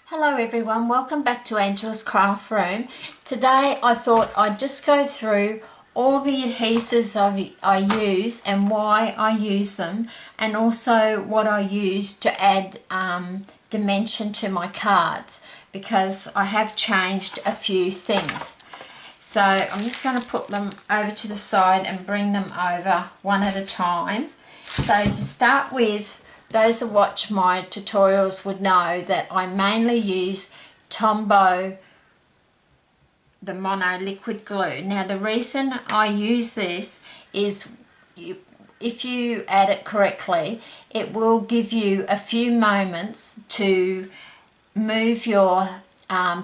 Hello everyone, welcome back to Angela's Craft Room. Today I thought I'd just go through all the adhesives I use and why I use them, and also what I use to add dimension to my cards, because I have changed a few things. So I'm just going to put them over to the side and bring them over one at a time. So to start with, those who watch my tutorials would know that I mainly use Tombow, the mono liquid glue. Now the reason I use this is if you add it correctly, it will give you a few moments to move your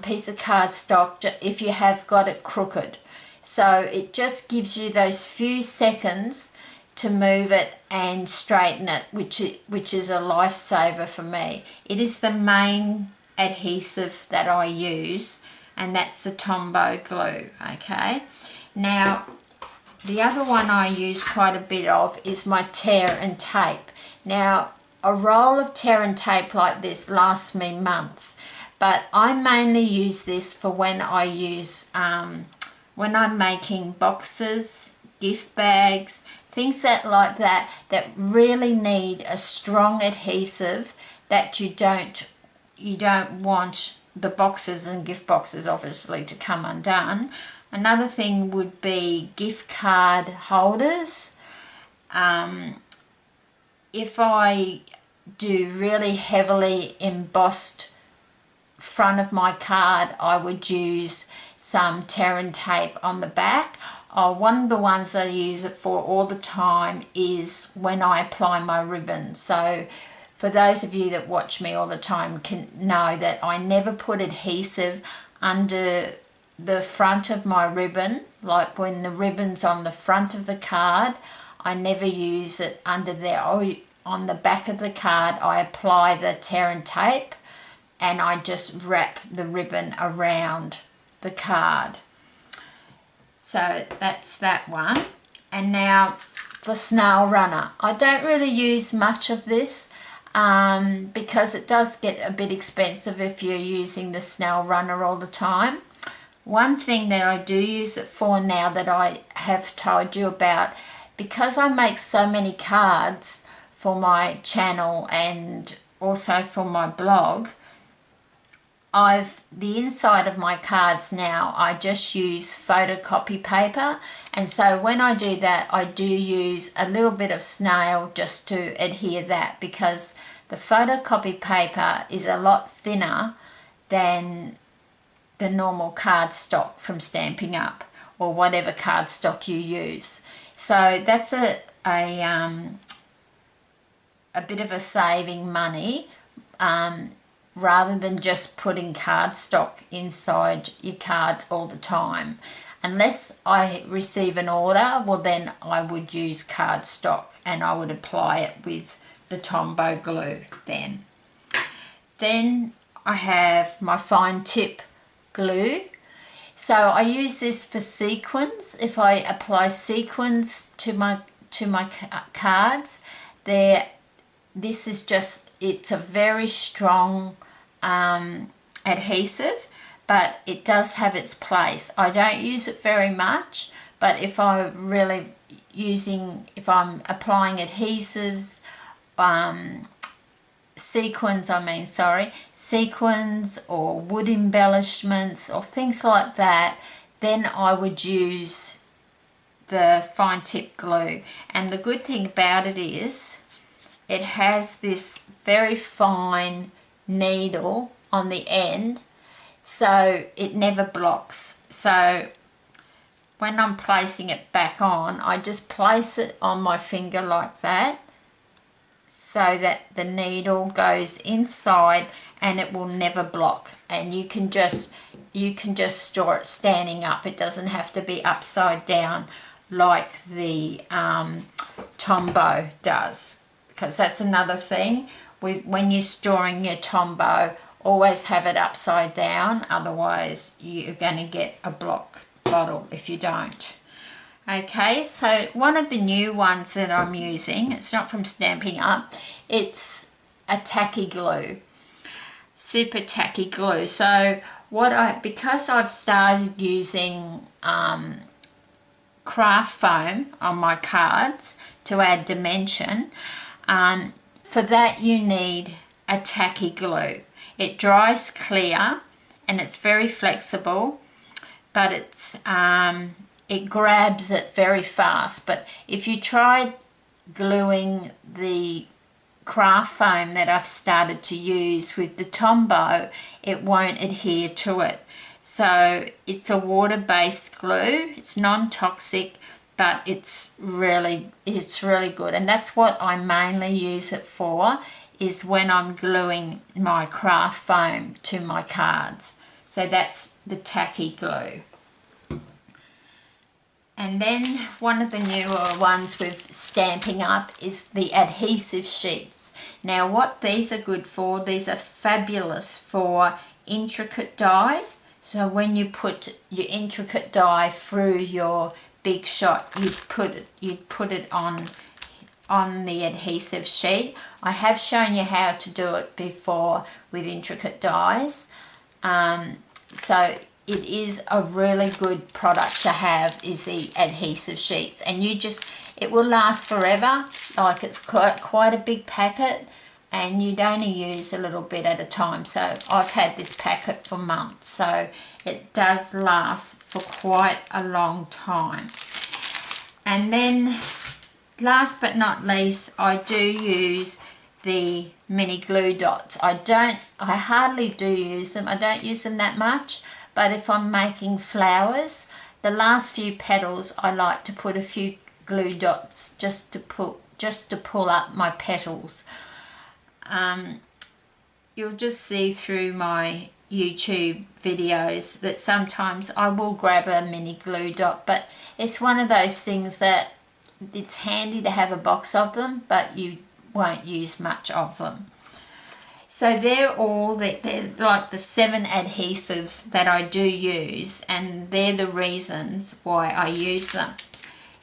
piece of cardstock if you have got it crooked. So it just gives you those few seconds to move it and straighten it, which is a lifesaver for me. It is the main adhesive that I use, and that's the Tombow glue. Okay, now the other one I use quite a bit of is my tear and tape. Now a roll of tear and tape like this lasts me months, but I mainly use this for when I use when I'm making boxes, gift bags, things that really need a strong adhesive, that you don't want the boxes and gift boxes obviously to come undone. Another thing would be gift card holders. If I do really heavily embossed front of my card, I would use some tear and tape on the back. One of the ones I use it for all the time is when I apply my ribbon. So for those of you that watch me all the time can know that I never put adhesive under the front of my ribbon. Like when the ribbon's on the front of the card, I never use it under there. On the back of the card I apply the tear and tape, and I just wrap the ribbon around the card. So that's that one. And now the Snail Runner. I don't really use much of this because it does get a bit expensive if you're using the Snail Runner all the time. One thing that I do use it for now that I have told you about, because I make so many cards for my channel and also for my blog, the inside of my cards now, I just use photocopy paper, and so when I do that I do use a little bit of Snail just to adhere that, because the photocopy paper is a lot thinner than the normal cardstock from Stampin' Up or whatever cardstock you use. So that's a bit of a saving money, rather than just putting cardstock inside your cards all the time. Unless I receive an order, well then I would use cardstock and I would apply it with the Tombow glue then. Then I have my fine tip glue. So I use this for sequins. If I apply sequins to my cards, this is just, it's a very strong adhesive, but it does have its place. I don't use it very much, but if I'm applying adhesives, sequins or wood embellishments or things like that, then I would use the fine tip glue. And the good thing about it is it has this very fine needle on the end, so it never blocks. So when I'm placing it back on, I just place it on my finger like that, so that the needle goes inside and it will never block. And you can just store it standing up. It doesn't have to be upside down like the Tombow does, because that's another thing. When you're storing your Tombow, always have it upside down, otherwise you're going to get a block bottle if you don't. Okay, so one of the new ones that I'm using, it's not from Stampin' Up, it's a Tacky Glue. super tacky glue. So because I've started using craft foam on my cards to add dimension, for that you need a tacky glue. It dries clear and it's very flexible, but it grabs it very fast. But if you try gluing the craft foam that I've started to use with the Tombow, it won't adhere to it. So it's a water-based glue. It's non-toxic, but it's really good, and that's what I mainly use it for, is when I'm gluing my craft foam to my cards. So that's the tacky glue. And then one of the newer ones with Stampin' Up is the adhesive sheets. Now what these are good for, these are fabulous for intricate dies. So when you put your intricate die through your big shot, you'd put it on the adhesive sheet. I have shown you how to do it before with intricate dies. So it is a really good product to have, is the adhesive sheets, and it will last forever. Like, it's quite a big packet and you'd only use a little bit at a time. So I've had this packet for months, so it does last for quite a long time. And then last but not least, I do use the mini glue dots. I hardly do use them. I don't use them that much, but if I'm making flowers, the last few petals, I like to put a few glue dots just to pull up my petals. You'll just see through my YouTube videos that sometimes I will grab a mini glue dot, but it's one of those things that it's handy to have a box of them, but you won't use much of them. So they're like the 7 adhesives that I do use, and they're the reasons why I use them.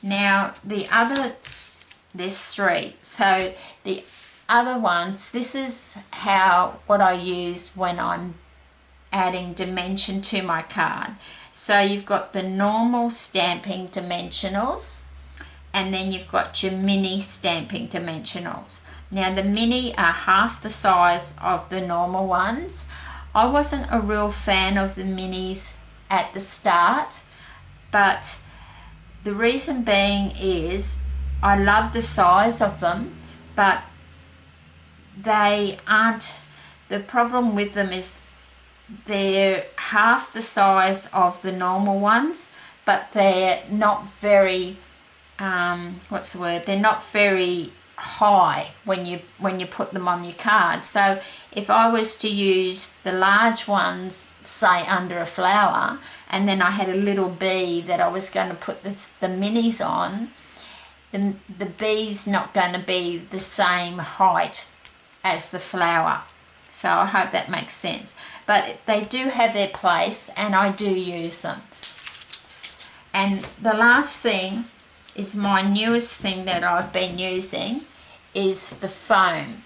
Now there's 3. So the other ones, this is what I use when I'm adding dimension to my card. So you've got the normal stamping dimensionals, and then you've got your mini stamping dimensionals. Now the mini are half the size of the normal ones. I wasn't a real fan of the minis at the start, but the reason being is I love the size of them, but they aren't, the problem with them is they're half the size of the normal ones, but they're not very they're not very high when you put them on your card. So if I was to use the large ones, say under a flower, and then I had a little bee that I was going to put the minis on, the bee's not going to be the same height as the flower. So I hope that makes sense. But they do have their place, and I do use them. And the last thing is my newest thing that I've been using is the foam.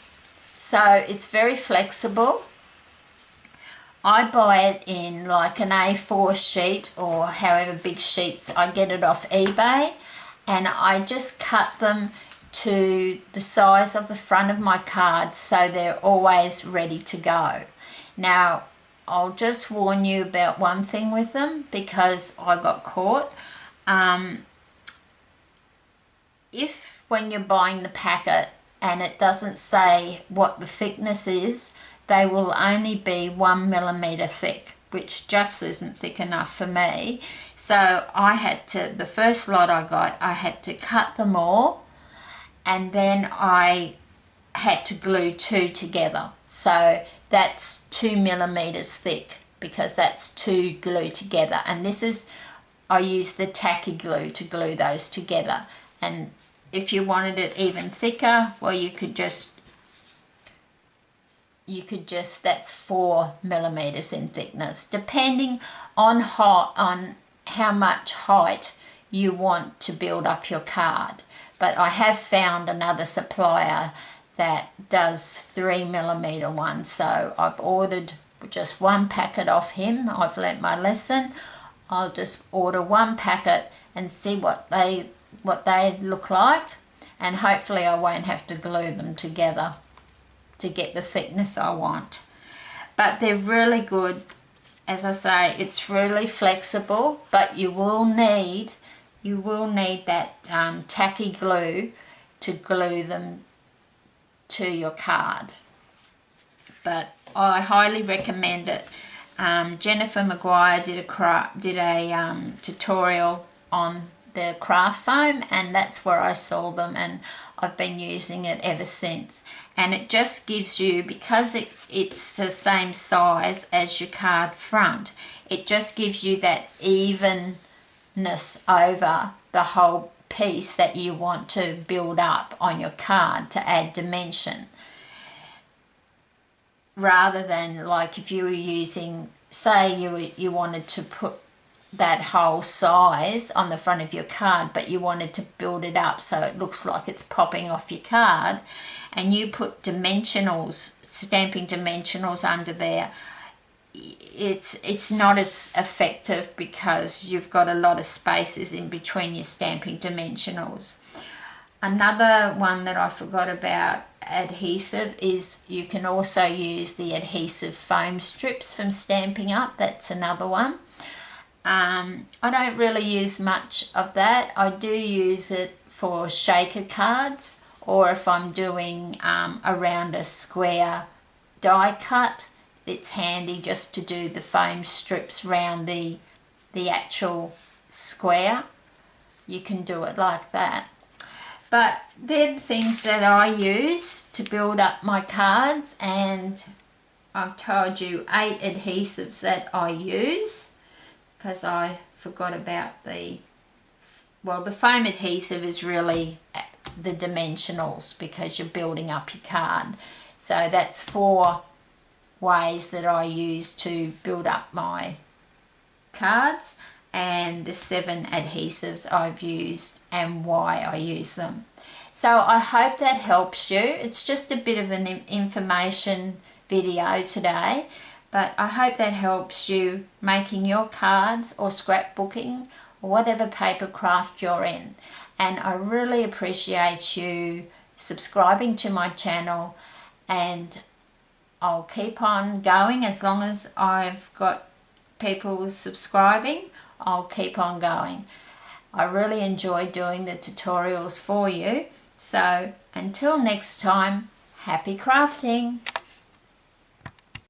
So it's very flexible. I buy it in like an A4 sheet, or however big sheets I get it off eBay, and I just cut them to the size of the front of my cards, so they're always ready to go. Now I'll just warn you about one thing with them, because I got caught. If when you're buying the packet and it doesn't say what the thickness is, they will only be 1 millimeter thick, which just isn't thick enough for me. So I had to, the first lot I got, I had to cut them all, and then I had to glue 2 together. So that's 2 millimeters thick, because that's 2 glued together. And this is, I used the tacky glue to glue those together. And if you wanted it even thicker, well, you could just, that's 4 millimeters in thickness, depending on how much height you want to build up your card. But I have found another supplier that does 3mm ones. So I've ordered just one packet off him. I've learnt my lesson. I'll just order one packet and see what they look like, and hopefully I won't have to glue them together to get the thickness I want. But they're really good. As I say, it's really flexible, but you will need that tacky glue to glue them to your card. But I highly recommend it. Jennifer Maguire did a tutorial on the craft foam, and that's where I saw them, and I've been using it ever since. And it just gives you, because it's the same size as your card front, it just gives you that evenness over the whole piece that you want to build up on your card to add dimension. Rather than like if you were using, say you wanted to put that whole size on the front of your card, but you wanted to build it up so it looks like it's popping off your card, and you put dimensionals, stamping dimensionals under there, it's not as effective because you've got a lot of spaces in between your stamping dimensionals. Another one that I forgot about adhesive is you can also use the adhesive foam strips from Stampin' Up. That's another one. I don't really use much of that. I do use it for shaker cards, or if I'm doing around a square die cut, it's handy just to do the foam strips round the actual square. You can do it like that. But they're the things that I use to build up my cards, and I've told you 8 adhesives that I use, because I forgot about the foam adhesive is really the dimensionals, because you're building up your card. So that's 4 ways that I use to build up my cards, and the 7 adhesives I've used and why I use them. So I hope that helps you. It's just a bit of an information video today, but I hope that helps you making your cards or scrapbooking or whatever paper craft you're in. And I really appreciate you subscribing to my channel, and I'll keep on going as long as I've got people subscribing. I'll keep on going. I really enjoy doing the tutorials for you. So until next time, happy crafting!